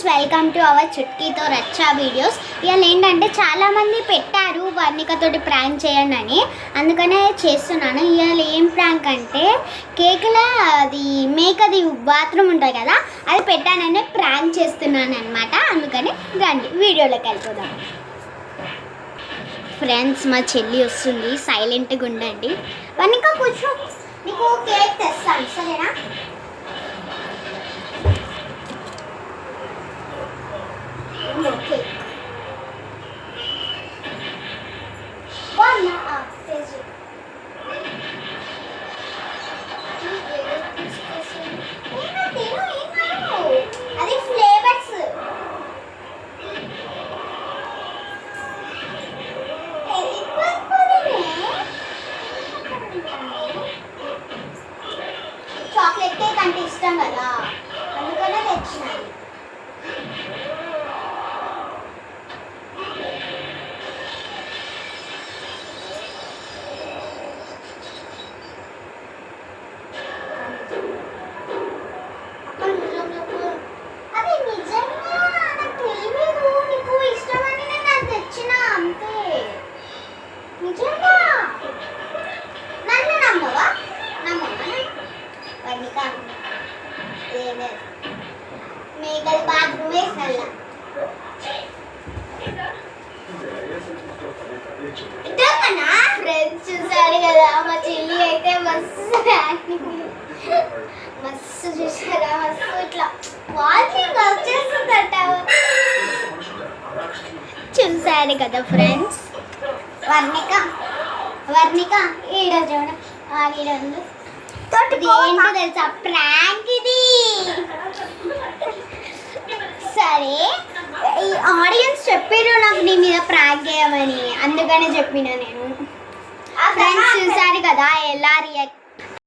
Welcome to our చుట్కీతో రచ్చా videos. ఇవాళ ఏంటంటే చాలామంది పెట్టారు వర్ణికతోటి ప్రాంక్ చేయండి అని, అందుకనే చేస్తున్నాను. ఇవాళ ఏం ప్రాంక్ అంటే కేక్లో అది మేకది బాత్రూమ్ ఉంటుంది కదా, అది పెట్టానని ప్రాంక్ చేస్తున్నాను అనమాట. అందుకని రండి వీడియోలోకి వెళ్ళిపోదాం. ఫ్రెండ్స్, మా చెల్లి వస్తుంది, సైలెంట్గా ఉండండి. వర్ణిక కూర్చో, నీకు కేక్ తెస్తాను సరేనా? Okay. One అది ఫ్లేవర్స్ చాక్లెట్ కేక్ అంటే ఇష్టం కదా, అందుకనే తెచ్చినాను. మేకల్ బాత్రూమ్ వేసల్లా ఫ్రెండ్స్ చూసారు కదా, మా చెల్లి అయితే మస్తు చూసారా, మస్తు ఇట్లా వాకింగ్ వచ్చేస్తుందట. చూసారు కదా ఫ్రెండ్స్. వర్ణిక ఈడ చూడ ఈడందు ఏంటో తెలుసా, ప్రాంక్ ఇది. సరే, ఈ ఆడియన్స్ చెప్పారు నాకు నీ మీద ప్రాంక్ చేయమని, అందుకనే చెప్పిన నేను. ఫ్రెండ్స్ చూసారు కదా ఎలా రియాక్ట్